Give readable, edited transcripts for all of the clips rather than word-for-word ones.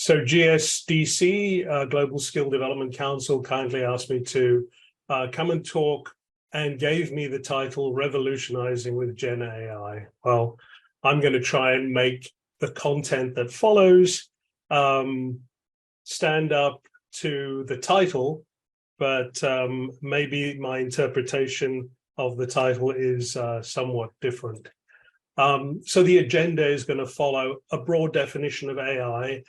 So GSDC, Global Skill Development Council, kindly asked me to come and talk and gave me the title Revolutionizing with Gen AI. Well, I'm going to try and make the content that follows stand up to the title, but maybe my interpretation of the title is somewhat different. So the agenda is going to follow a broad definition of AI,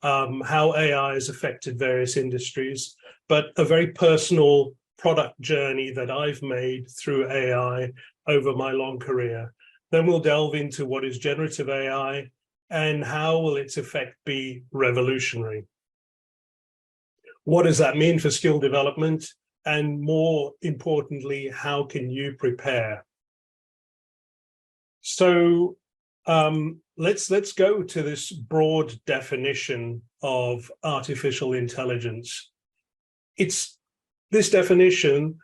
how AI has affected various industries, but a very personal product journey that I've made through AI over my long career. Then we'll delve into what is generative AI and how will its effect be revolutionary. What does that mean for skill development? And more importantly, how can you prepare? So let's go to this broad definition of artificial intelligence. It's this definition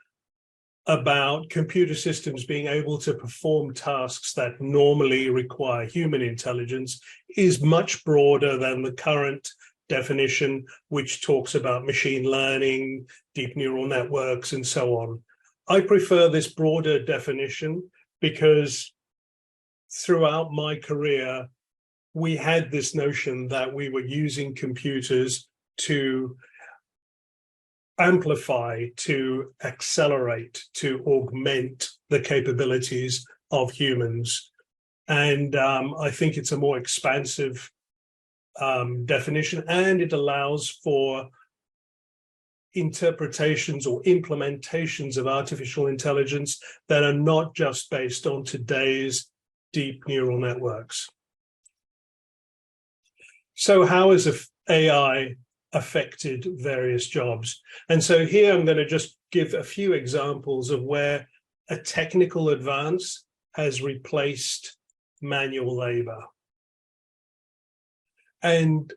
about computer systems being able to perform tasks that normally require human intelligence is much broader than the current definition, which talks about machine learning, deep neural networks, and so on. I prefer this broader definition because throughout my career, we had this notion that we were using computers to amplify, to accelerate, to augment the capabilities of humans. And I think it's a more expansive definition, and it allows for interpretations or implementations of artificial intelligence that are not just based on today's deep neural networks. So how has AI affected various jobs? And so here I'm going to just give a few examples of where a technical advance has replaced manual labor. And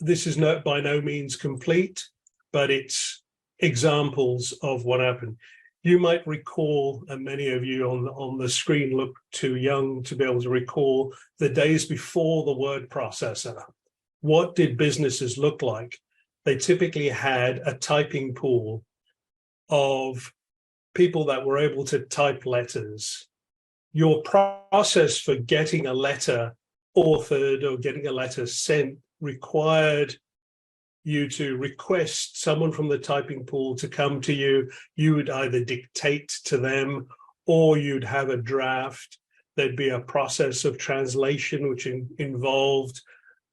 this is by no means complete, but it's examples of what happened. You might recall, and many of you on the screen look too young to be able to recall, the days before the word processor. What did businesses look like? They typically had a typing pool of people that were able to type letters. Your process for getting a letter authored or getting a letter sent required you to request someone from the typing pool to come to you. You would either dictate to them or you'd have a draft. There'd be a process of translation which involved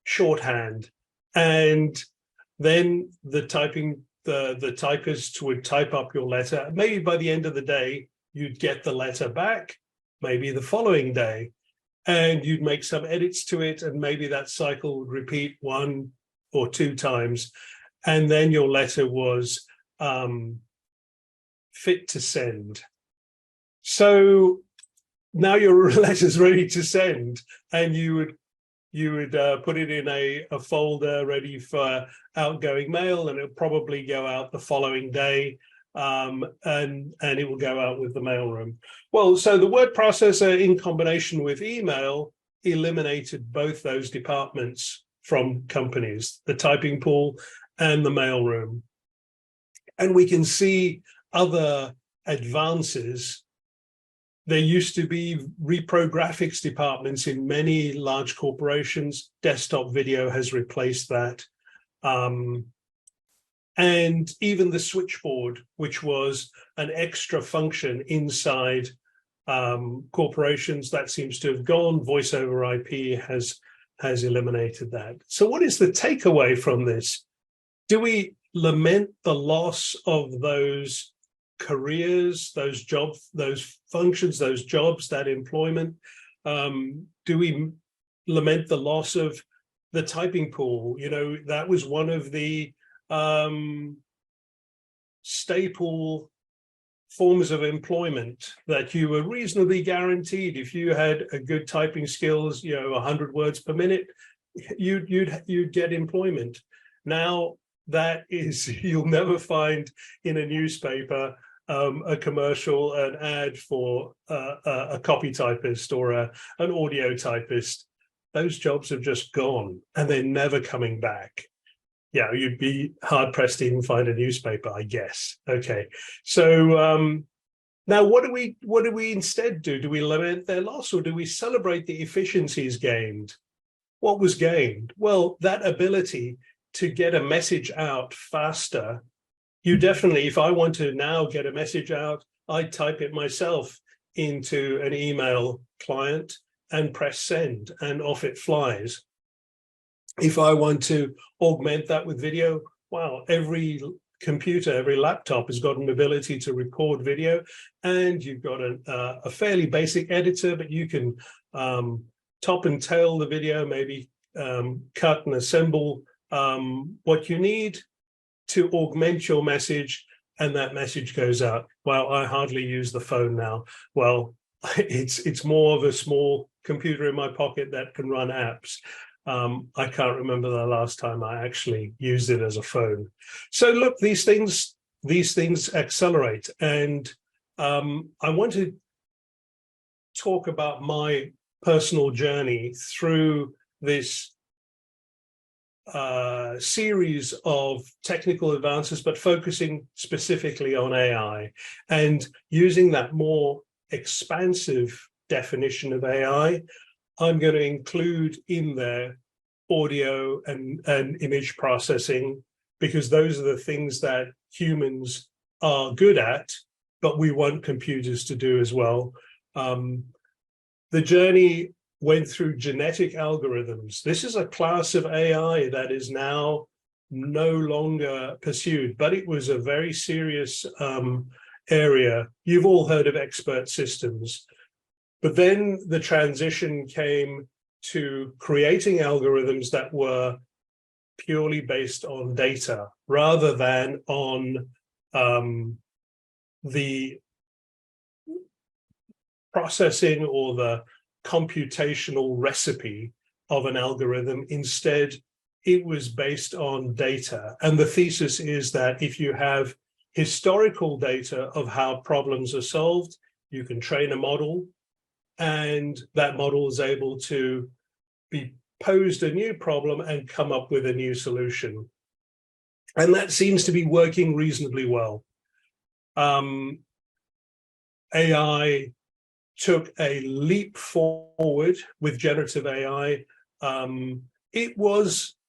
shorthand. And then the typist would type up your letter. Maybe by the end of the day, you'd get the letter back, maybe the following day, and you'd make some edits to it, and maybe that cycle would repeat 1 or 2 times, and then your letter was fit to send. So now your letter's ready to send, and you would put it in a folder ready for outgoing mail, and it'll probably go out the following day, and it will go out with the mailroom. Well, so the word processor in combination with email eliminated both those departments from companies, the typing pool and the mailroom. And we can see other advances. There used to be repro graphics departments in many large corporations. Desktop video has replaced that. And even the switchboard, which was an extra function inside corporations, that seems to have gone. Voice over IP has eliminated that. So what is the takeaway from this? Do we lament the loss of those careers, those jobs, those functions, those jobs, that employment? Do we lament the loss of the typing pool? You know, that was one of the staple forms of employment that you were reasonably guaranteed. If you had a good typing skills, 100 words per minute, you'd get employment. Now that is, you'll never find in a newspaper a commercial, an ad for a copy typist or an audio typist. Those jobs have just gone and they're never coming back. Yeah, you'd be hard pressed to even find a newspaper, I guess. Okay, so now what do we instead do? Do we lament their loss, or do we celebrate the efficiencies gained? What was gained? Well, that ability to get a message out faster. You definitely, if I want to now get a message out, I type it myself into an email client and press send, and off it flies. If I want to augment that with video, wow, every computer, every laptop has got an ability to record video, and you've got a fairly basic editor, but you can top and tail the video, maybe cut and assemble what you need to augment your message, and that message goes out. Well, I hardly use the phone now. Well, it's more of a small computer in my pocket that can run apps. I can't remember the last time I actually used it as a phone. So look, these things accelerate, and I want to talk about my personal journey through this series of technical advances, but focusing specifically on AI and using that more expansive definition of AI. I'm going to include in there audio and image processing, because those are the things that humans are good at, but we want computers to do as well. The journey went through genetic algorithms. This is a class of AI that is now no longer pursued, but it was a very serious area. You've all heard of expert systems. But then the transition came to creating algorithms that were purely based on data rather than on the processing or the computational recipe of an algorithm. Instead, it was based on data. And the thesis is that if you have historical data of how problems are solved, you can train a model, and that model is able to be posed a new problem and come up with a new solution. And that seems to be working reasonably well. AI took a leap forward with generative AI. It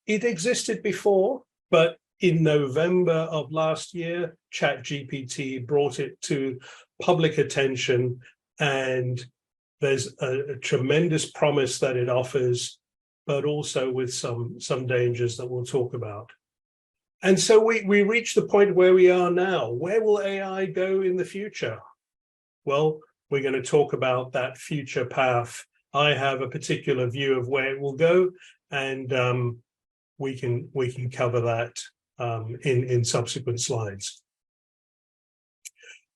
existed before, but in November of last year, ChatGPT brought it to public attention, and there's a tremendous promise that it offers, but also with some dangers that we'll talk about. And so we reach the point where we are now. Where will AI go in the future? Well, we're going to talk about that future path. I have a particular view of where it will go, and we can cover that in subsequent slides.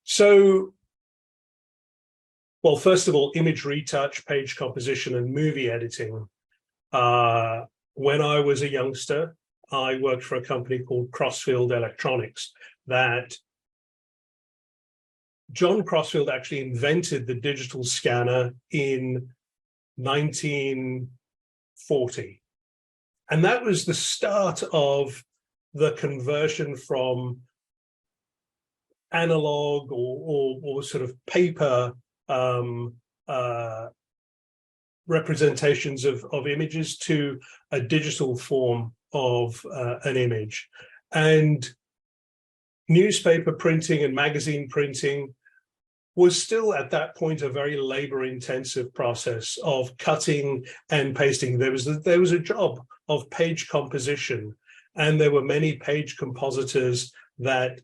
So, well, first of all, image retouch, page composition, and movie editing. When I was a youngster, I worked for a company called Crossfield Electronics that John Crossfield actually invented the digital scanner in 1940. And that was the start of the conversion from analog or sort of paper representations of images to a digital form of an image. And newspaper printing and magazine printing was still at that point a very labor-intensive process of cutting and pasting. There was a job of page composition, and there were many page compositors that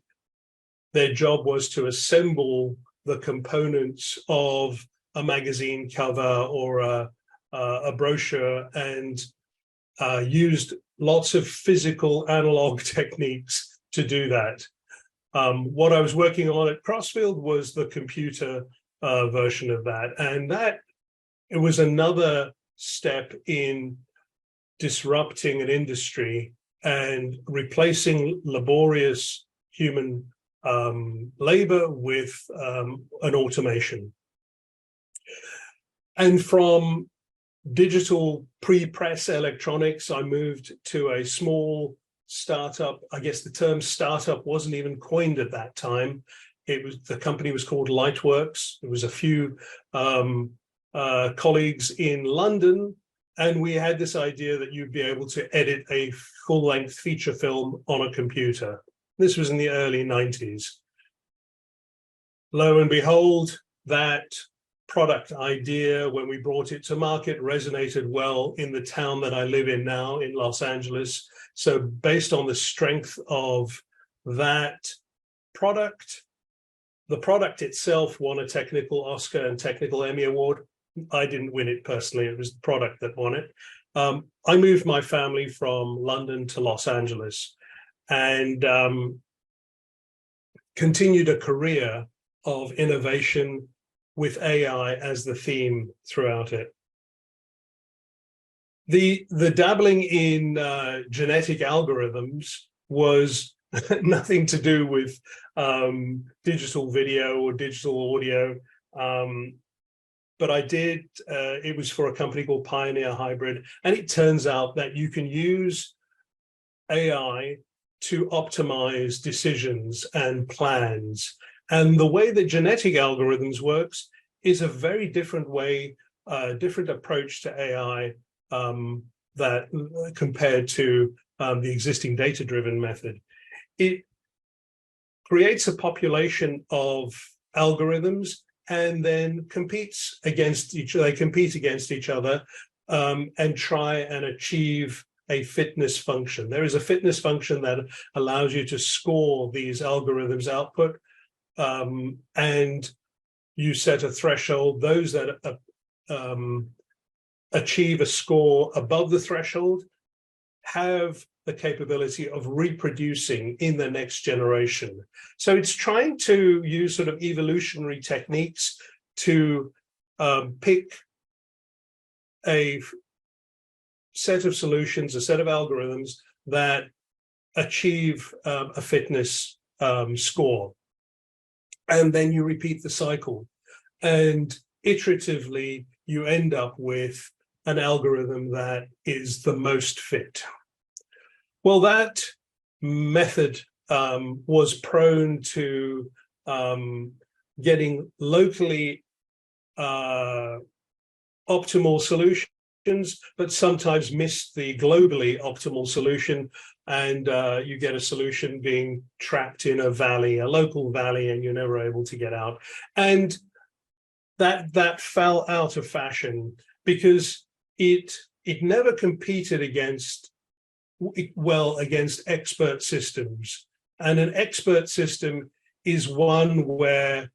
their job was to assemble the components of a magazine cover or a brochure, and used lots of physical analog techniques to do that. What I was working on at Crossfield was the computer version of that, and that it was another step in disrupting an industry and replacing laborious human labor with an automation. And from digital pre-press electronics, I moved to a small startup. I guess the term startup wasn't even coined at that time. The company was called Lightworks. There was a few colleagues in London, and we had this idea that you'd be able to edit a full-length feature film on a computer. This was in the early 90s. Lo and behold, that product idea, when we brought it to market, resonated well in the town that I live in now, in Los Angeles. So based on the strength of that product, the product itself won a technical Oscar and technical Emmy Award. I didn't win it personally, it was the product that won it. I moved my family from London to Los Angeles and continued a career of innovation with AI as the theme throughout it. The dabbling in genetic algorithms was nothing to do with digital video or digital audio. But I did, it was for a company called Pioneer Hybrid. And it turns out that you can use AI to optimize decisions and plans. And the way that genetic algorithms works is a very different way, different approach to AI that compared to the existing data-driven method. It creates a population of algorithms and then competes against each other. They compete against each other and try and achieve a fitness function. There is a fitness function that allows you to score these algorithms' output, and you set a threshold. Those that achieve a score above the threshold have the capability of reproducing in the next generation. So it's trying to use sort of evolutionary techniques to pick a set of solutions, a set of algorithms that achieve a fitness score. And then you repeat the cycle. And iteratively, you end up with an algorithm that is the most fit. Well, that method was prone to getting locally optimal solutions, but sometimes missed the globally optimal solution. And you get a solution being trapped in a valley, a local valley, and you're never able to get out. And that fell out of fashion because it never competed against expert systems. And an expert system is one where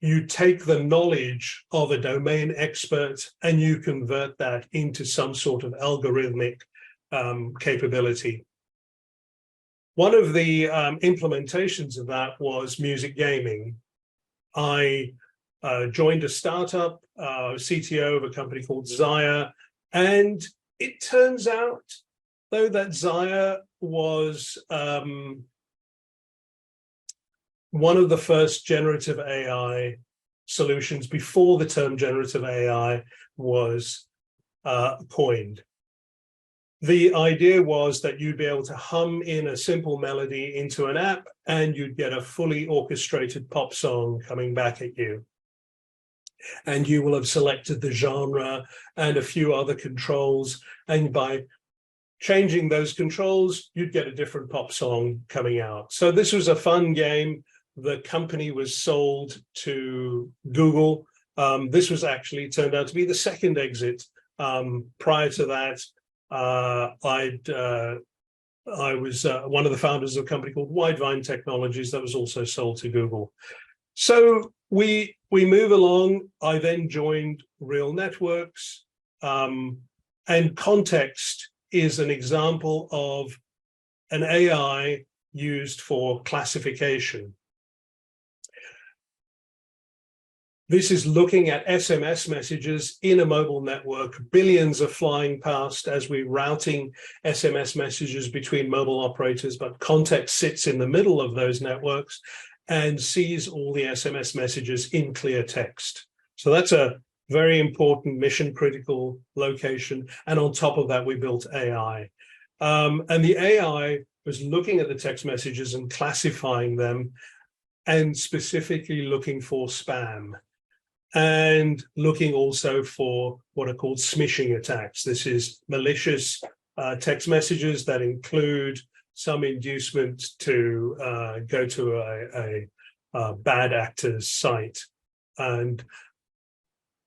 you take the knowledge of a domain expert and you convert that into some sort of algorithmic capability. One of the implementations of that was music gaming. I joined a startup, CTO of a company called Zaya, and it turns out, though, that Zaya was one of the first generative AI solutions before the term generative AI was coined. The idea was that you'd be able to hum in a simple melody into an app and you'd get a fully orchestrated pop song coming back at you. And you will have selected the genre and a few other controls. And by changing those controls, you'd get a different pop song coming out. So this was a fun game. The company was sold to Google. This was actually turned out to be the second exit. Prior to that, I was one of the founders of a company called Widevine Technologies that was also sold to Google. So we move along. I then joined Real Networks, and Context is an example of an AI used for classification. This is looking at SMS messages in a mobile network. Billions are flying past as we're routing SMS messages between mobile operators, but Context sits in the middle of those networks and sees all the SMS messages in clear text. So that's a very important mission critical location. And on top of that, we built AI. And the AI was looking at the text messages and classifying them, and specifically looking for spam, and looking also for what are called smishing attacks. This is malicious text messages that include some inducement to go to a bad actor's site. And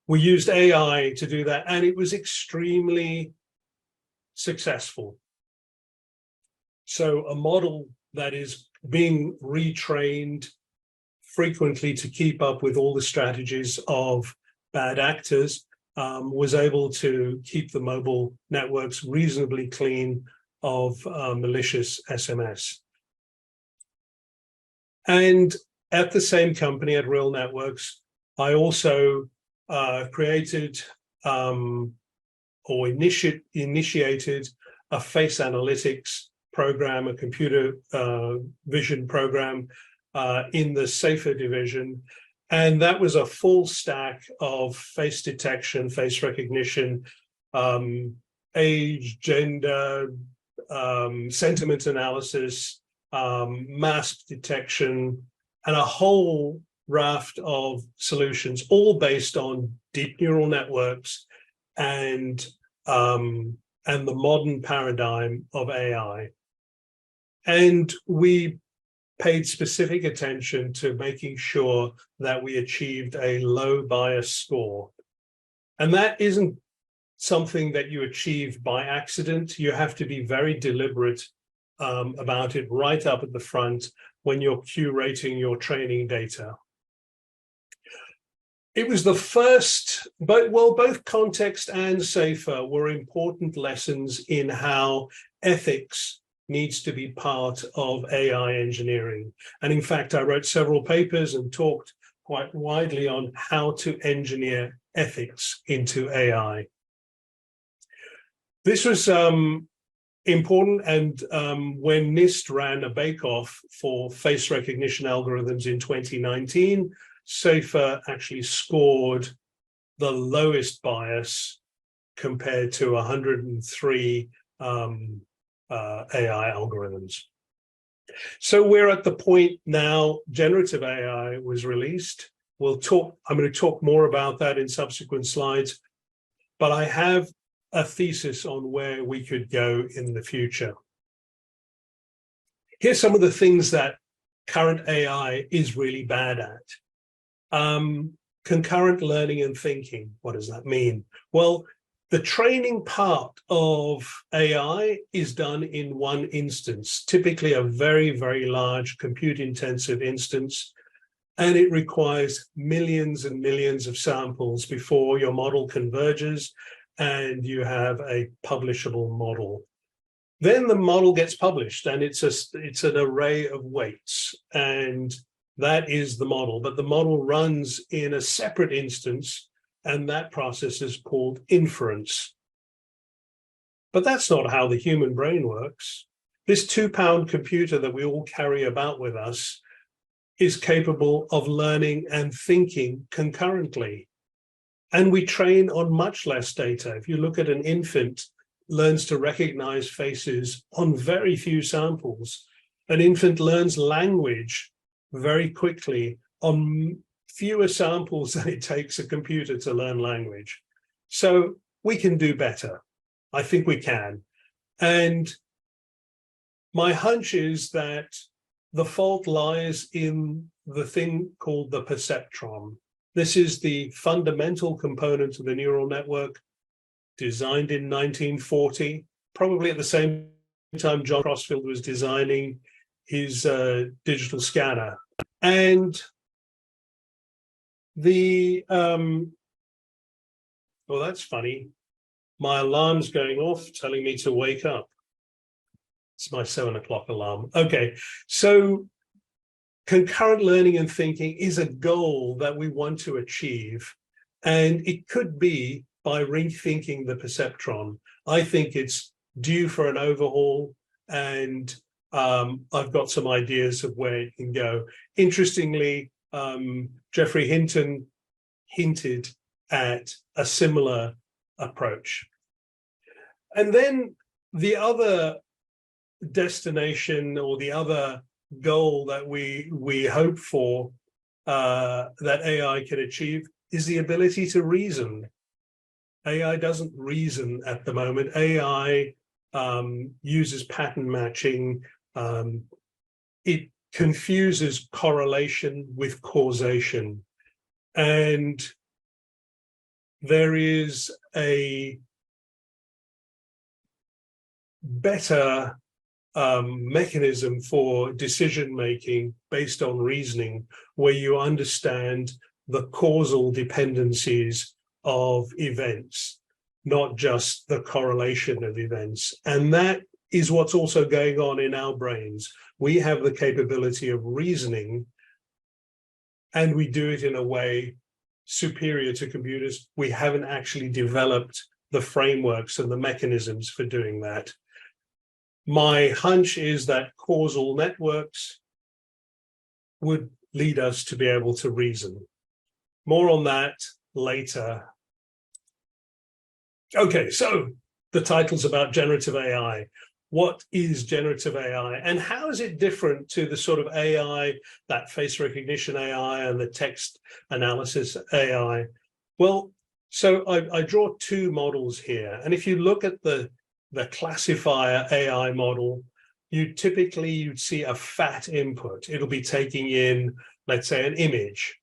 we used AI to do that, and it was extremely successful. So a model that is being retrained frequently to keep up with all the strategies of bad actors was able to keep the mobile networks reasonably clean of malicious SMS. And at the same company, at Real Networks, I also created or initiated a face analytics program, a computer vision program in the SAFER division. And that was a full stack of face detection, face recognition, age, gender, sentiment analysis, mask detection, and a whole raft of solutions, all based on deep neural networks and the modern paradigm of AI. And we paid specific attention to making sure that we achieved a low bias score. And that isn't something that you achieve by accident. You have to be very deliberate about it right up at the front when you're curating your training data. It was the first, but well, both context and SAFER were important lessons in how ethics needs to be part of AI engineering. And in fact, I wrote several papers and talked quite widely on how to engineer ethics into AI. This was important, and when NIST ran a bake-off for face recognition algorithms in 2019, SAFER actually scored the lowest bias compared to 103 AI algorithms. So we're at the point now, generative AI was released. I'm going to talk more about that in subsequent slides, but I have a thesis on where we could go in the future. Here's some of the things that current AI is really bad at. Concurrent learning and thinking. What does that mean? Well, the training part of AI is done in one instance, typically a very, very large compute-intensive instance, and it requires millions and millions of samples before your model converges and you have a publishable model. Then the model gets published, and it's an array of weights, and that is the model. But the model runs in a separate instance, and that process is called inference. But that's not how the human brain works. This 2-pound computer that we all carry about with us is capable of learning and thinking concurrently. And we train on much less data. If you look at an infant, learns to recognize faces on very few samples. An infant learns language very quickly on fewer samples than it takes a computer to learn language. So we can do better. I think we can. And my hunch is that the fault lies in the thing called the perceptron. This is the fundamental component of the neural network, designed in 1940, probably at the same time John Crossfield was designing his digital scanner. And well, that's funny. My alarm's going off, telling me to wake up. It's my 7 o'clock alarm. Okay, so concurrent learning and thinking is a goal that we want to achieve. And it could be by rethinking the perceptron. I think it's due for an overhaul, and I've got some ideas of where it can go. Interestingly, Geoffrey Hinton hinted at a similar approach. And then the other destination or the other goal that we hope for that AI can achieve is the ability to reason. AI doesn't reason at the moment. AI uses pattern matching. It confuses correlation with causation. And there is a better mechanism for decision-making based on reasoning, where you understand the causal dependencies of events, not just the correlation of events. And that is what's also going on in our brains. We have the capability of reasoning, and we do it in a way superior to computers. We haven't actually developed the frameworks and the mechanisms for doing that. My hunch is that causal networks would lead us to be able to reason. More on that later. Okay, so the title's about generative AI. What is generative AI, and how is it different to the sort of AI, that face recognition AI and the text analysis AI? Well, so I draw two models here. And if you look at the classifier AI model, you'd see a fat input. It'll be taking in, let's say, an image.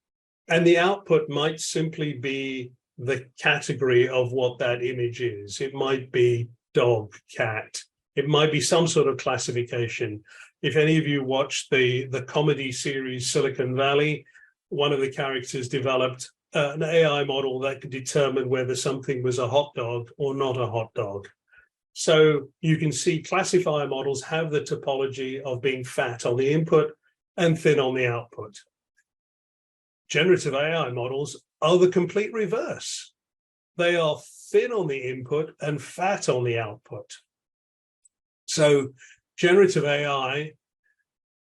And the output might simply be the category of what that image is. It might be dog, cat. It might be some sort of classification. If any of you watched the comedy series Silicon Valley, one of the characters developed an AI model that could determine whether something was a hot dog or not a hot dog. So you can see classifier models have the topology of being fat on the input and thin on the output. Generative AI models are the complete reverse. They are thin on the input and fat on the output. So generative AI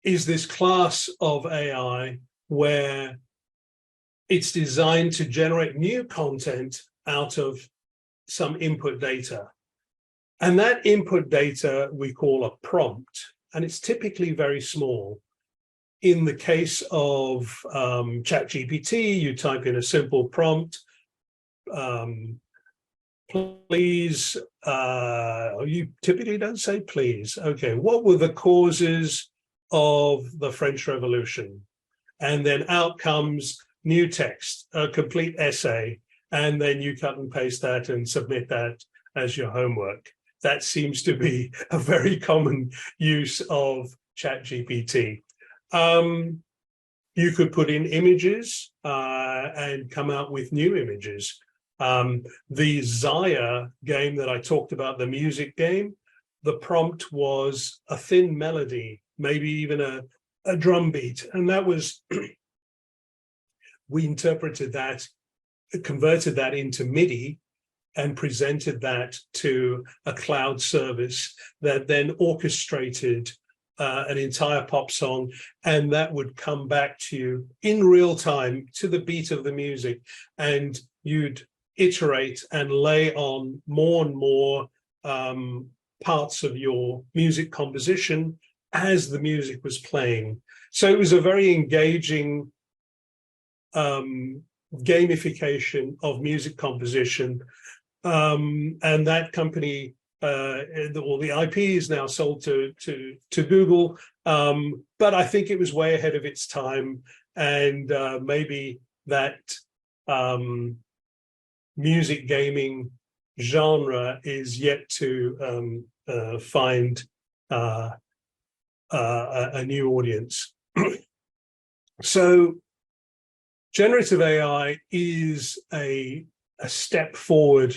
is this class of AI where it's designed to generate new content out of some input data. And that input data we call a prompt, and it's typically very small. In the case of ChatGPT, you type in a simple prompt, please, you typically don't say please. Okay, what were the causes of the French Revolution? And then out comes new text, a complete essay, and then you cut and paste that and submit that as your homework. That seems to be a very common use of ChatGPT. You could put in images and come out with new images. The Zaya game that I talked about, the music game, the prompt was a thin melody, maybe even a drum beat. And that was, we interpreted that, converted that into MIDI and presented that to a cloud service that then orchestrated an entire pop song, and that would come back to you in real time to the beat of the music, and you'd iterate and lay on more and more parts of your music composition as the music was playing. So it was a very engaging gamification of music composition, and that company, the IP is now sold to Google, but I think it was way ahead of its time, and maybe that music gaming genre is yet to find a new audience. So generative AI is a step forward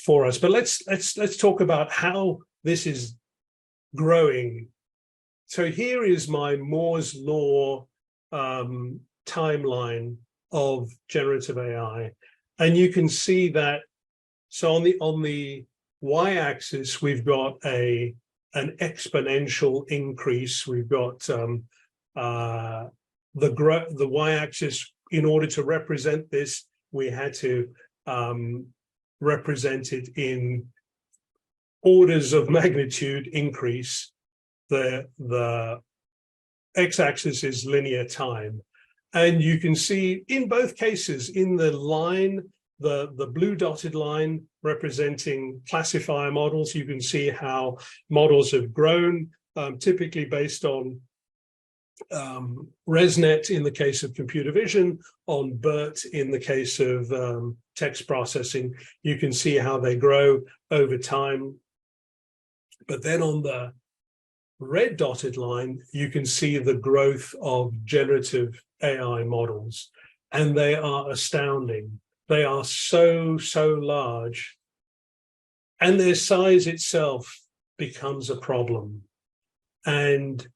for us, but let's talk about how this is growing. So here is my Moore's law timeline of generative AI, and you can see that. So on the y-axis we've got an exponential increase. We've got the y-axis. In order to represent this, we had to represent it in orders of magnitude increase. the x-axis is linear time. And you can see in both cases, in the line, the blue dotted line representing classifier models, you can see how models have grown, typically based on ResNet in the case of computer vision, on BERT in the case of text processing. You can see how they grow over time. But then on the red dotted line, you can see the growth of generative AI models, and they are astounding. They are so large, and their size itself becomes a problem. And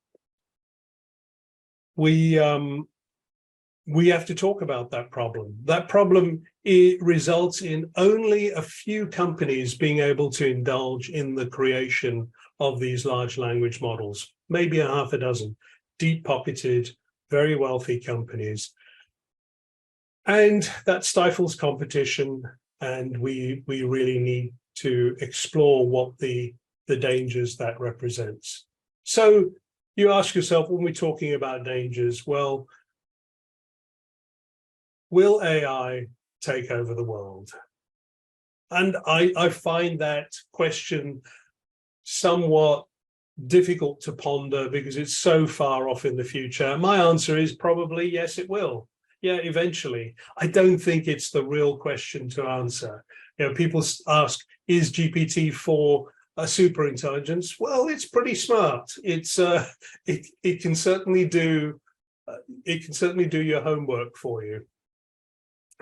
we have to talk about that problem. That problem, it results in only a few companies being able to indulge in the creation of these large language models, maybe a half a dozen, deep-pocketed, very wealthy companies. And that stifles competition, and we really need to explore what the dangers that represents. So you ask yourself, when we're talking about dangers, well, will AI take over the world? And I find that question somewhat difficult to ponder because it's so far off in the future. My answer is probably yes, it will. Yeah, eventually. I don't think it's the real question to answer. You know, people ask, is GPT-4 a super intelligence? Well, it's pretty smart. It's it can certainly do your homework for you.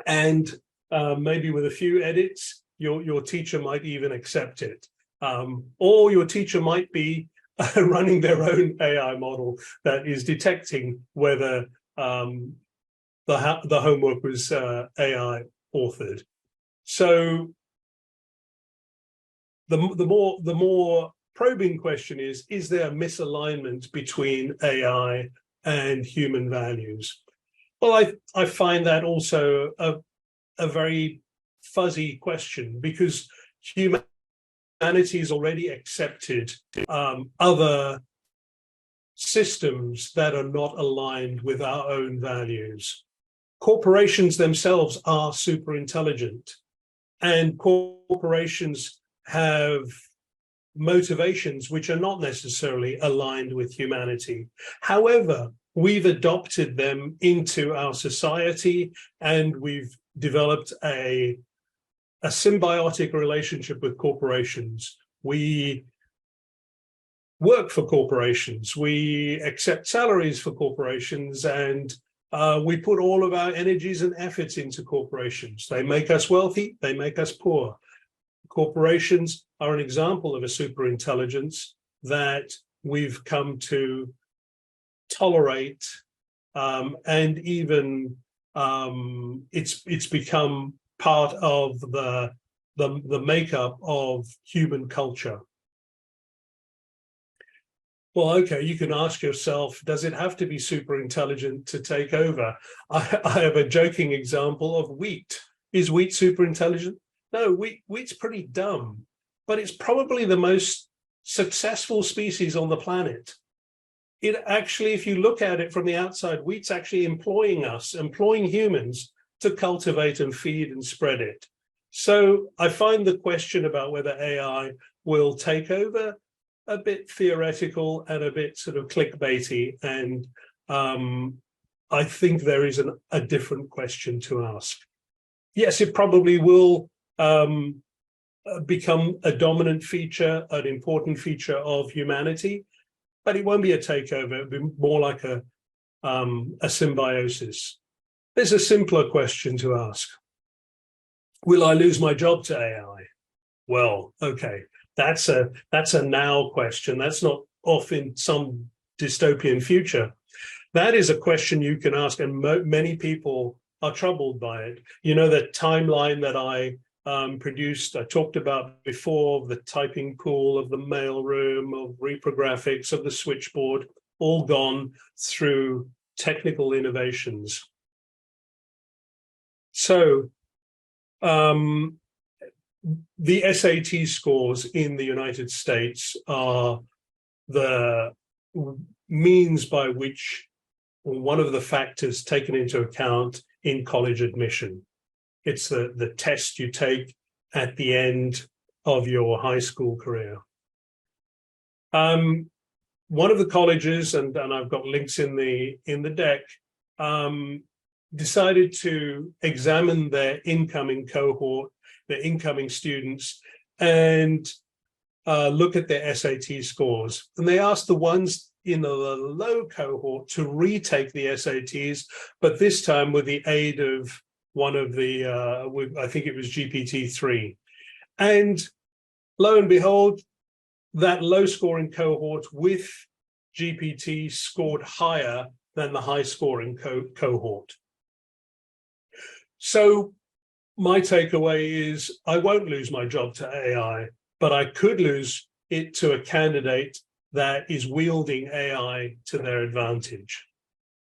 And maybe with a few edits, your teacher might even accept it. Or your teacher might be running their own AI model that is detecting whether the homework was AI authored. So the more probing question is there a misalignment between AI and human values? Well, I find that also a very fuzzy question, because humanity has already accepted other systems that are not aligned with our own values. Corporations themselves are super intelligent, and corporations have motivations which are not necessarily aligned with humanity. However, we've adopted them into our society, and we've developed a symbiotic relationship with corporations. We work for corporations, we accept salaries for corporations, and we put all of our energies and efforts into corporations. They make us wealthy, they make us poor. Corporations are an example of a superintelligence that we've come to tolerate, and even it's become part of the makeup of human culture. Well, okay, you can ask yourself, does it have to be super intelligent to take over? I have a joking example of wheat. Is wheat super intelligent? No, wheat's pretty dumb, but it's probably the most successful species on the planet. It actually, if you look at it from the outside, wheat's actually employing humans to cultivate and feed and spread it. So I find the question about whether AI will take over a bit theoretical and a bit sort of clickbaity, and I think there is a different question to ask. Yes, it probably will become a dominant feature, an important feature of humanity, but it won't be a takeover. It'll be more like a symbiosis. There's a simpler question to ask. Will I lose my job to AI? Well, okay. That's a now question. That's not off in some dystopian future. That is a question you can ask, and many people are troubled by it. You know, the timeline that I produced, I talked about before, the typing pool of the mailroom, of reprographics, of the switchboard, all gone through technical innovations. So the SAT scores in the United States are the means by which, or one of the factors taken into account in college admission. It's the test you take at the end of your high school career. One of the colleges, and I've got links in the deck, decided to examine their incoming cohort, their incoming students, and look at their SAT scores. And they asked the ones in the low cohort to retake the SATs, but this time with the aid of one of the, I think it was GPT-3. And lo and behold, that low-scoring cohort with GPT scored higher than the high-scoring cohort. So my takeaway is I won't lose my job to AI, but I could lose it to a candidate that is wielding AI to their advantage.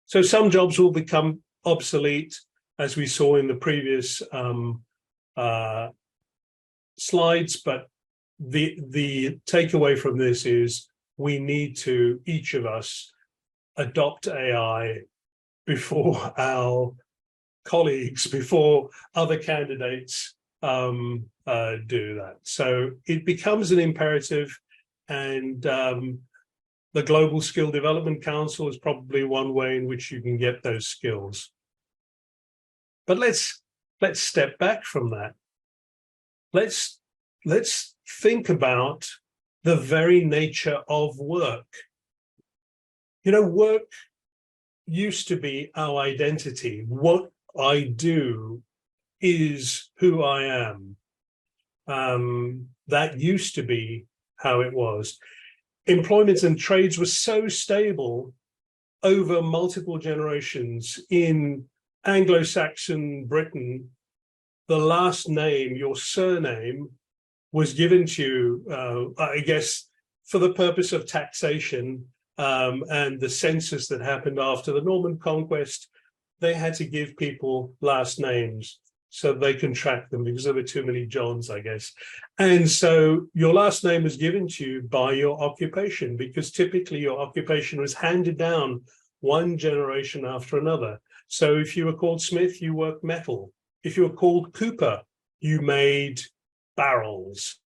So some jobs will become obsolete, as we saw in the previous slides, but the takeaway from this is we need to, each of us, adopt AI before our colleagues, before other candidates do that. So it becomes an imperative, and the Global Skill Development Council is probably one way in which you can get those skills. But let's step back from that. Let's think about the very nature of work. You know, work used to be our identity. What I do is who I am. That used to be how it was. Employment and trades were so stable over multiple generations. In Anglo-Saxon Britain, the last name, your surname, was given to you, I guess, for the purpose of taxation, and the census that happened after the Norman conquest. They had to give people last names so they can track them because there were too many Johns, I guess. And so your last name was given to you by your occupation, because typically your occupation was handed down one generation after another. So if you were called Smith, you worked metal. If you were called Cooper, you made barrels.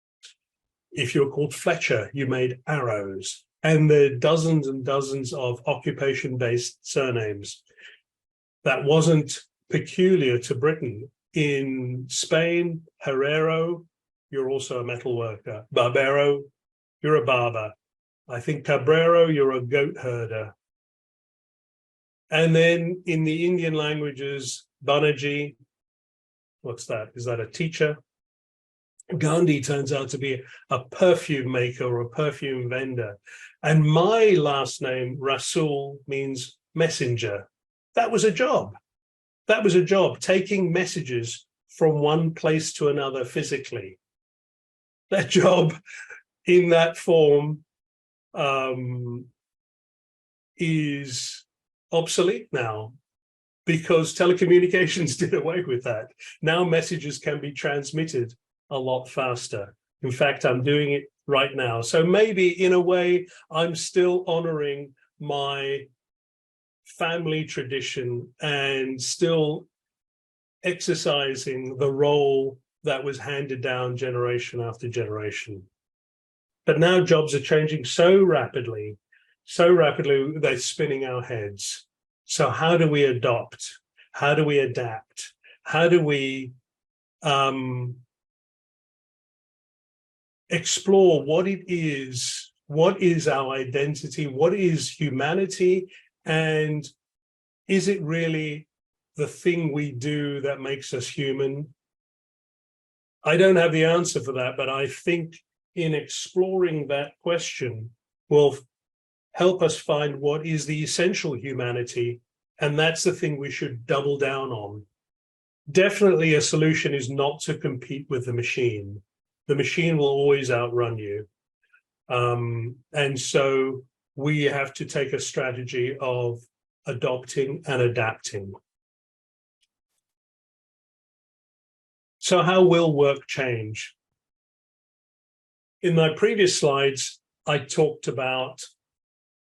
If you were called Fletcher, you made arrows. And there are dozens and dozens of occupation-based surnames. That wasn't peculiar to Britain. In Spain, Herrero, you're also a metal worker. Barbero, you're a barber. I think Cabrero, you're a goat herder. And then in the Indian languages, Banerjee, what's that? Is that a teacher? Gandhi turns out to be a perfume maker or a perfume vendor. And my last name, Rassool, means messenger. That was a job. That was a job, taking messages from one place to another physically. That job in that form is obsolete now, because telecommunications did away with that. Now messages can be transmitted a lot faster. In fact, I'm doing it right now. So maybe in a way, I'm still honoring my family tradition and still exercising the role that was handed down generation after generation. But now jobs are changing so rapidly, they're spinning our heads. So how do we adopt? How do we adapt? How do we explore what it is? What is our identity? What is humanity? And is it really the thing we do that makes us human? I don't have the answer for that, but I think in exploring that question will help us find what is the essential humanity, and that's the thing we should double down on. Definitely a solution is not to compete with the machine. The machine will always outrun you. And so we have to take a strategy of adopting and adapting. So how will work change? In my previous slides, I talked about,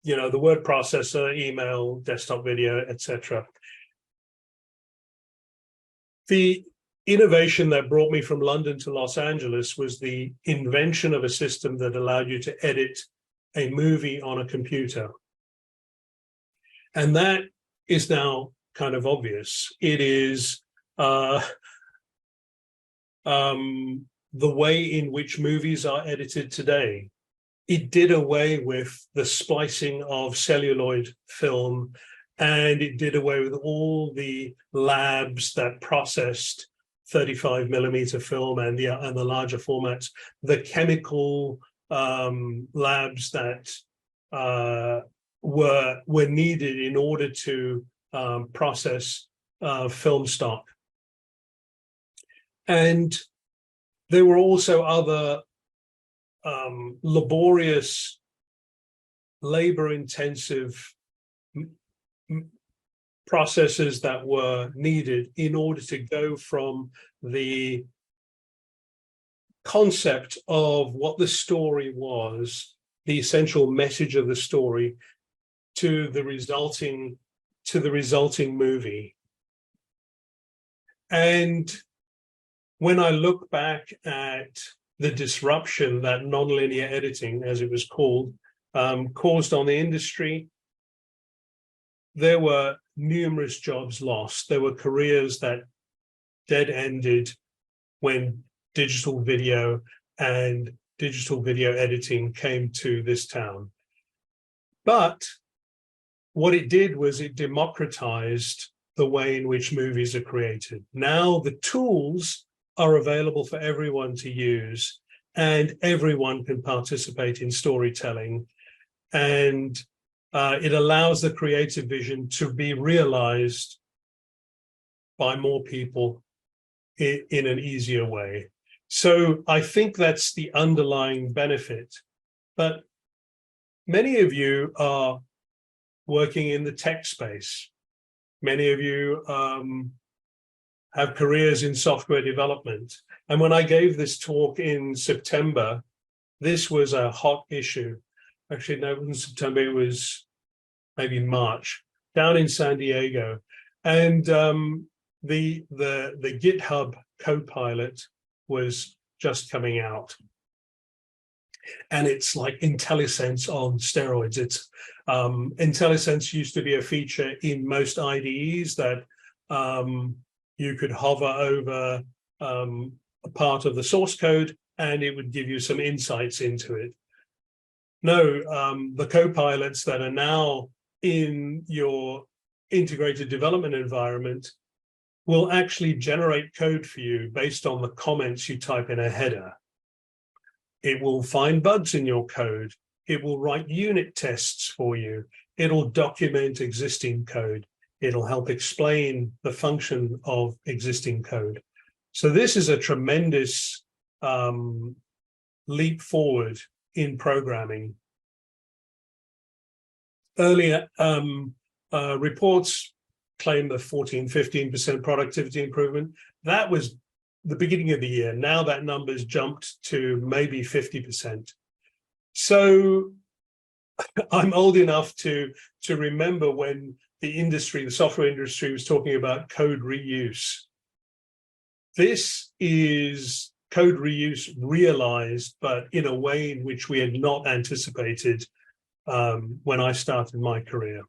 the word processor, email, desktop video, etc. The innovation that brought me from London to Los Angeles was the invention of a system that allowed you to edit a movie on a computer. And that is now kind of obvious. It is the way in which movies are edited today. It did away with the splicing of celluloid film, and it did away with all the labs that processed 35 millimeter film and the larger formats, the chemical labs that were needed in order to process film stock. And there were also other laborious, labor-intensive processes that were needed in order to go from the concept of what the story was, the essential message of the story, to the resulting movie. And when I look back at the disruption that nonlinear editing, as it was called, caused on the industry, there were numerous jobs lost. There were careers that dead-ended when digital video and digital video editing came to this town. But what it did was it democratized the way in which movies are created. Now the tools are available for everyone to use, and everyone can participate in storytelling. And it allows the creative vision to be realized by more people in an easier way. So I think that's the underlying benefit. But many of you are working in the tech space. Many of you have careers in software development. And when I gave this talk in September, this was a hot issue. Actually, no, it wasn't September, it was maybe March, down in San Diego. And the GitHub Copilot was just coming out. And it's like IntelliSense on steroids. It's IntelliSense used to be a feature in most IDEs that you could hover over a part of the source code and it would give you some insights into it. No, the copilots that are now in your integrated development environment will actually generate code for you based on the comments you type in a header. It will find bugs in your code. It will write unit tests for you. It'll document existing code. It'll help explain the function of existing code. So this is a tremendous leap forward in programming. Earlier reports claimed the 14-15% productivity improvement. That was the beginning of the year. Now that number's jumped to maybe 50%. So I'm old enough to remember when the software industry was talking about code reuse. This is code reuse realized, but in a way in which we had not anticipated when I started my career.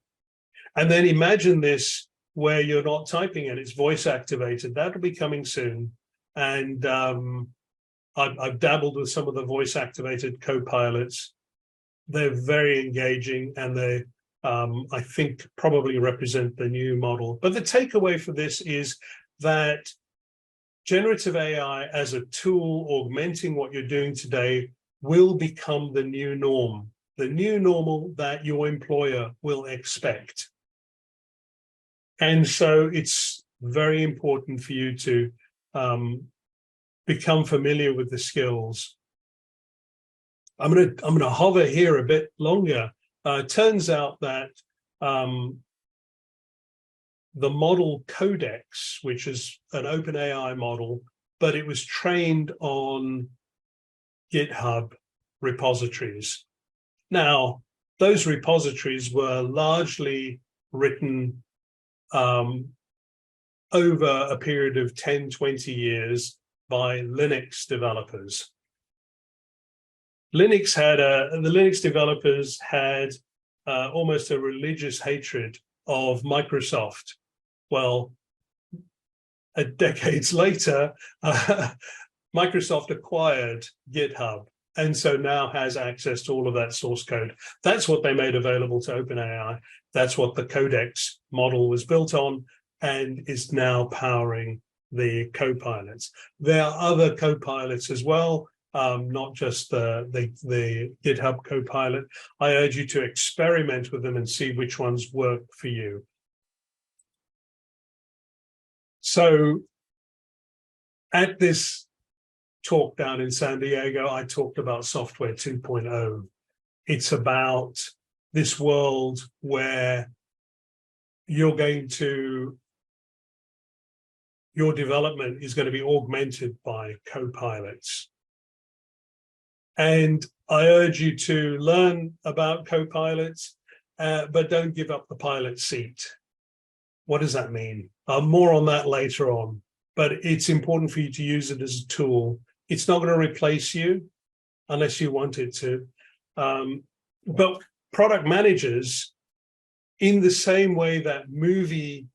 And then imagine this where you're not typing and it's voice activated. That'll be coming soon. And I've dabbled with some of the voice activated copilots. They're very engaging and they, I think, probably represent the new model. But the takeaway for this is that generative AI as a tool augmenting what you're doing today will become the new norm, the new normal that your employer will expect. And so it's very important for you to become familiar with the skills. I'm gonna hover here a bit longer. Turns out that the model Codex, which is an OpenAI model, but it was trained on GitHub repositories. Now, those repositories were largely written over a period of 10, 20 years by Linux developers. The Linux developers had almost a religious hatred of Microsoft. Well, decades later, Microsoft acquired GitHub, and so now has access to all of that source code. That's what they made available to OpenAI. That's what the Codex model was built on, and is now powering the copilots. There are other copilots as well, not just the GitHub Copilot. I urge you to experiment with them and see which ones work for you. So at this talk down in San Diego, I talked about software 2.0. It's about this world where your development is going to be augmented by copilots. And I urge you to learn about copilots, but don't give up the pilot seat. What does that mean? More on that later on, but it's important for you to use it as a tool. It's not going to replace you unless you want it to. But product managers, in the same way that movie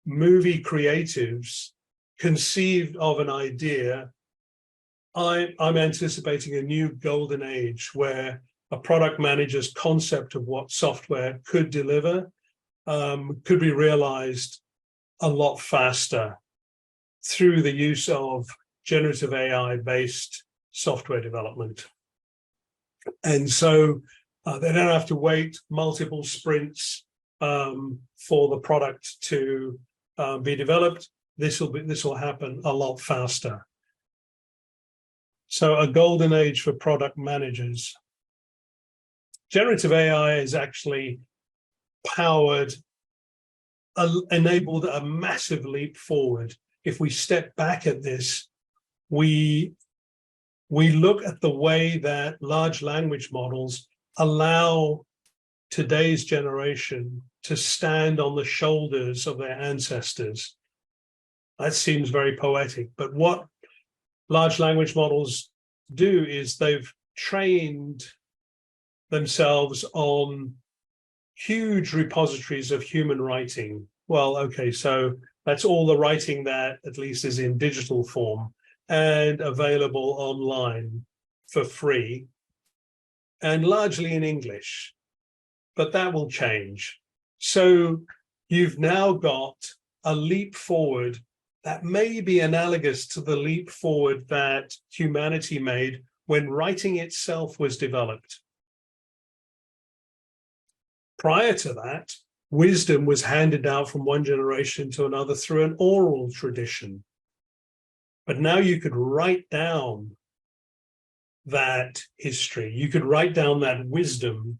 creatives conceived of an idea, I'm anticipating a new golden age where a product manager's concept of what software could deliver could be realized a lot faster through the use of generative AI-based software development. And so they don't have to wait multiple sprints for the product to be developed. This will happen a lot faster. So a golden age for product managers. Generative AI is actually enabled a massive leap forward. If we step back at this, we look at the way that large language models allow today's generation to stand on the shoulders of their ancestors. That seems very poetic, but what large language models do is they've trained themselves on huge repositories of human writing. Well, okay, so that's all the writing that at least is in digital form and available online for free and largely in English, but that will change. So you've now got a leap forward that may be analogous to the leap forward that humanity made when writing itself was developed. Prior to that, wisdom was handed down from one generation to another through an oral tradition. But now you could write down that history. You could write down that wisdom,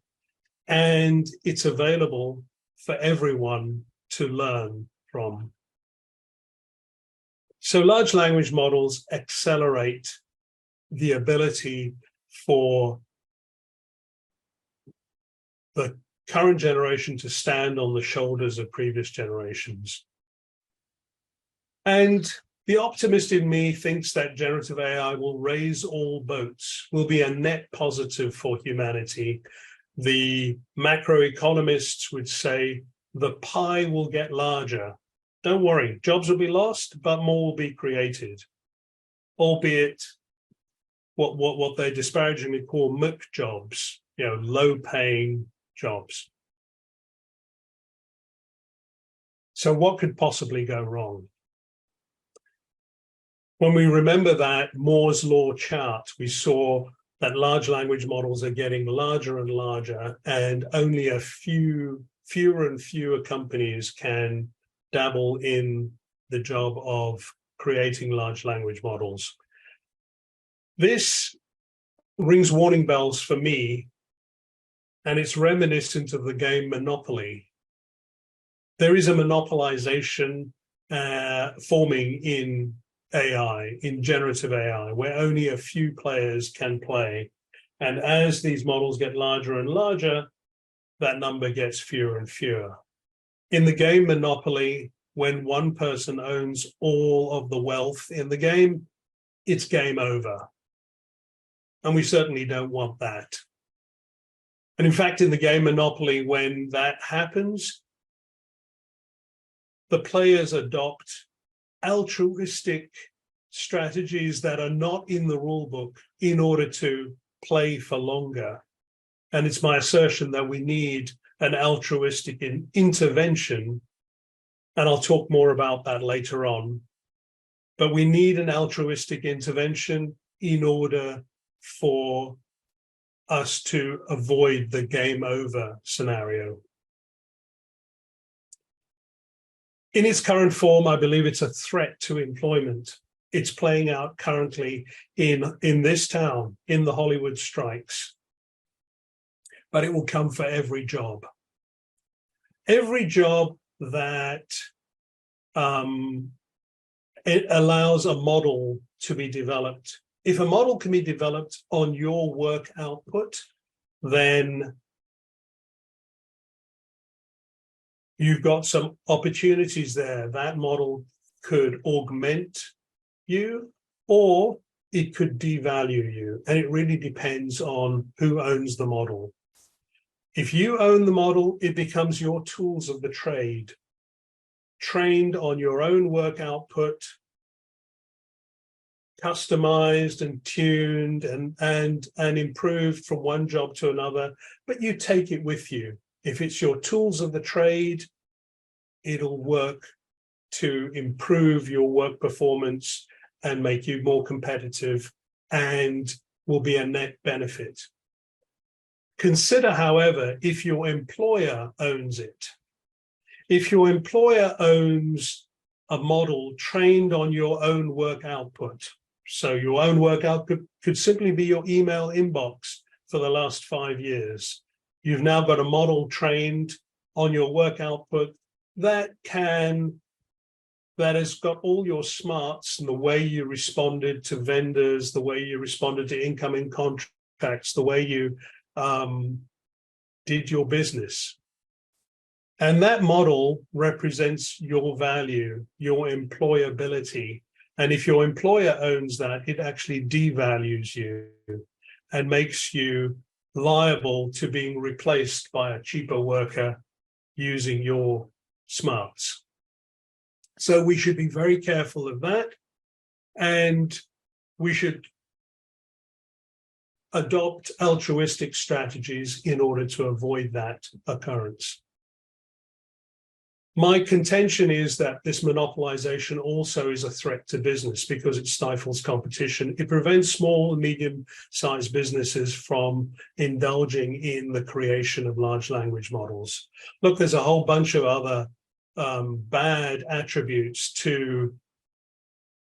and it's available for everyone to learn from. So large language models accelerate the ability for the current generation to stand on the shoulders of previous generations. And the optimist in me thinks that generative AI will raise all boats, will be a net positive for humanity. The macroeconomists would say the pie will get larger. Don't worry, jobs will be lost, but more will be created, albeit what they disparagingly call MOOC jobs, low-paying jobs. So what could possibly go wrong? When we remember that Moore's law chart, we saw that large language models are getting larger and larger, and only fewer and fewer companies can dabble in the job of creating large language models. This rings warning bells for me, and it's reminiscent of the game Monopoly. There is a monopolization forming in AI, in generative AI, where only a few players can play. And as these models get larger and larger, that number gets fewer and fewer. In the game Monopoly, when one person owns all of the wealth in the game, it's game over. And we certainly don't want that. And in fact, in the game Monopoly, when that happens, the players adopt altruistic strategies that are not in the rule book in order to play for longer. And it's my assertion that we need an altruistic intervention, and I'll talk more about that later on. But we need an altruistic intervention in order for us to avoid the game over scenario. In its current form, I believe it's a threat to employment. It's playing out currently in this town, in the Hollywood strikes. But it will come for every job. Every job that it allows a model to be developed. If a model can be developed on your work output, then you've got some opportunities there. That model could augment you, or it could devalue you. And it really depends on who owns the model. If you own the model, it becomes your tools of the trade, trained on your own work output, customized and tuned and improved from one job to another, but you take it with you. If it's your tools of the trade, it'll work to improve your work performance and make you more competitive and will be a net benefit. Consider, however, if your employer owns it. If your employer owns a model trained on your own work output, so your own work output could simply be your email inbox for the last 5 years. You've now got a model trained on your work output that has got all your smarts and the way you responded to vendors, the way you responded to incoming contracts, the way you did your business. And that model represents your value, your employability. And if your employer owns that, it actually devalues you and makes you liable to being replaced by a cheaper worker using your smarts. So we should be very careful of that, and we should adopt altruistic strategies in order to avoid that occurrence. My contention is that this monopolization also is a threat to business because it stifles competition. It prevents small and medium-sized businesses from indulging in the creation of large language models. Look, there's a whole bunch of other bad attributes to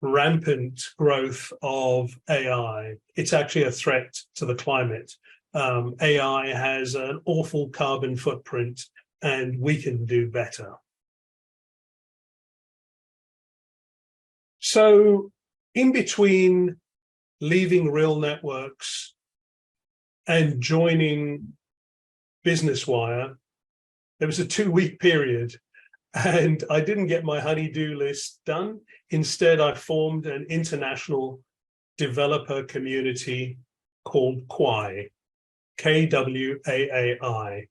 rampant growth of AI. It's actually a threat to the climate. AI has an awful carbon footprint, and we can do better. So in between leaving real networks and joining Business Wire, there was a 2-week period, and I didn't get my honey-do list done. Instead, I formed an international developer community called Kwai, K-W-A-A-I.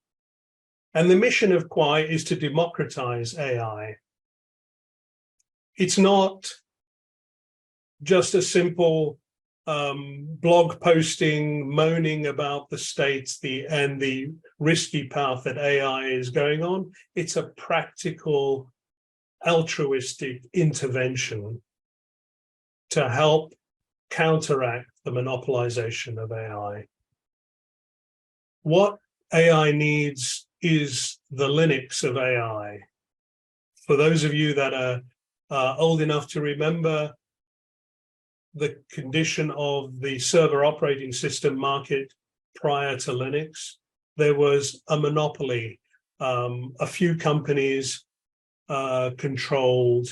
And the mission of Kwai is to democratize AI. It's not just a simple blog posting, moaning about the state and the risky path that AI is going on. It's a practical, altruistic intervention to help counteract the monopolization of AI. What AI needs is the Linux of AI. For those of you that are old enough to remember the condition of the server operating system market prior to Linux, there was a monopoly. A few companies controlled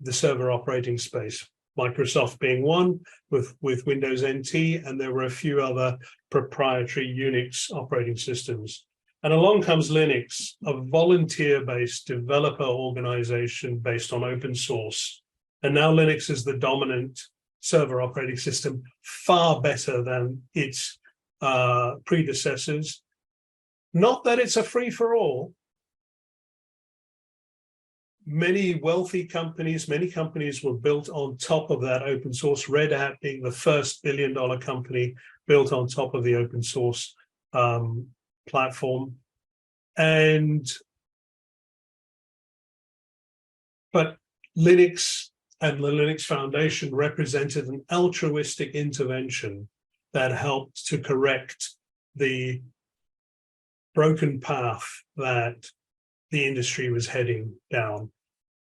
the server operating space. Microsoft being one, with Windows NT, and there were a few other proprietary Unix operating systems. And along comes Linux, a volunteer-based developer organization based on open source. And now Linux is the dominant server operating system, far better than its predecessors. Not that it's a free-for-all. Many wealthy companies, many companies were built on top of that open source, Red Hat being the first billion-dollar company built on top of the open source platform. But Linux and the Linux Foundation represented an altruistic intervention that helped to correct the broken path that the industry was heading down.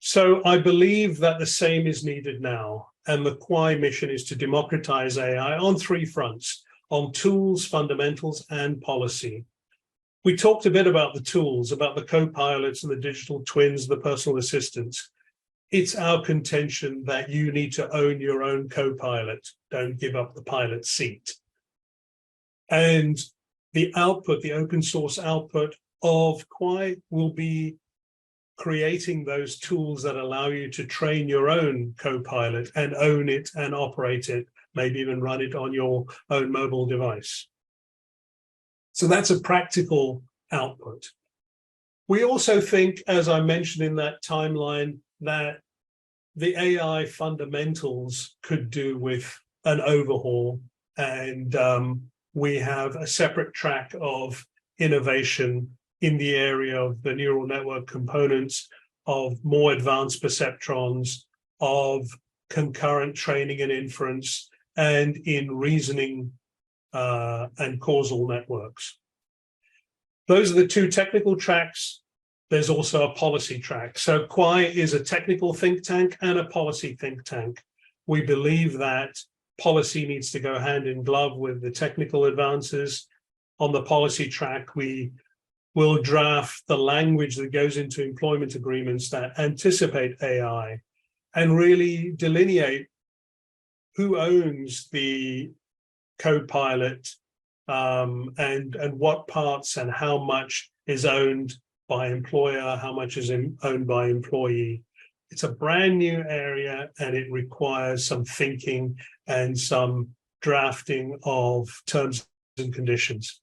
So I believe that the same is needed now. And the Quai mission is to democratize AI on three fronts: on tools, fundamentals, and policy. We talked a bit about the tools, about the co-pilots and the digital twins, the personal assistants. It's our contention that you need to own your own co-pilot. Don't give up the pilot seat. And the output, the open source output of Quai will be creating those tools that allow you to train your own co-pilot and own it and operate it, maybe even run it on your own mobile device. So that's a practical output. We also think, as I mentioned in that timeline, that the AI fundamentals could do with an overhaul, and we have a separate track of innovation in the area of the neural network components, of more advanced perceptrons, of concurrent training and inference, and in reasoning and causal networks. Those are the two technical tracks. There's also a policy track. So Quai is a technical think tank and a policy think tank. We believe that policy needs to go hand in glove with the technical advances. On the policy track, we will draft the language that goes into employment agreements that anticipate AI and really delineate who owns the co-pilot and what parts and how much is owned by employer, how much is owned by employee. It's a brand new area, and it requires some thinking and some drafting of terms and conditions.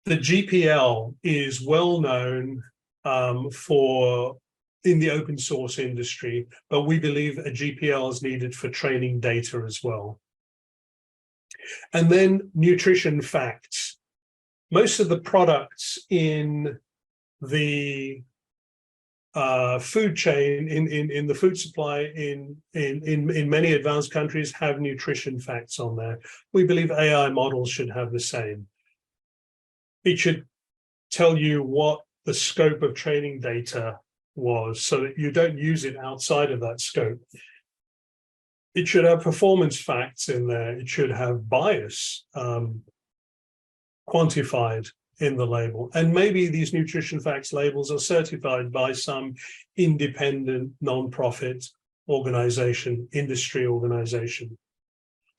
The GPL is well known in the open source industry, but we believe a GPL is needed for training data as well. And then nutrition facts. Most of the products in the food chain, in the food supply in many advanced countries have nutrition facts on there. We believe AI models should have the same. It should tell you what the scope of training data was so that you don't use it outside of that scope. It should have performance facts in there. It should have bias quantified in the label. And maybe these nutrition facts labels are certified by some independent nonprofit organization, industry organization.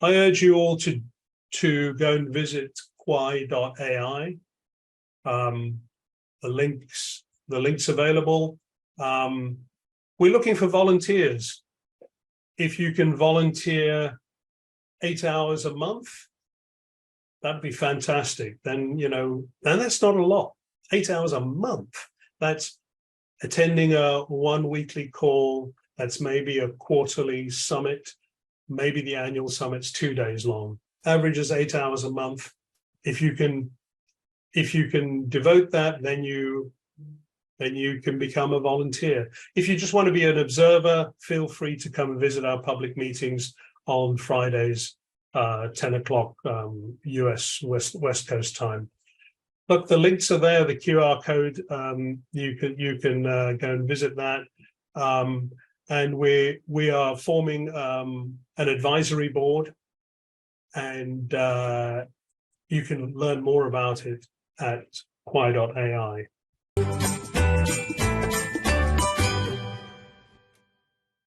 I urge you all to go and visit quai.ai. The links available. We're looking for volunteers. If you can volunteer 8 hours a month, that'd be fantastic. Then, and that's not a lot. 8 hours a month. That's attending a one weekly call. That's maybe a quarterly summit. Maybe the annual summit's 2 days long. Average is 8 hours a month. If you can devote that, then you can become a volunteer. If you just want to be an observer, feel free to come and visit our public meetings on Fridays, 10 o'clock US West Coast time. Look, the links are there, the QR code. You can go and visit that. And we are forming an advisory board, and you can learn more about it at quai.ai.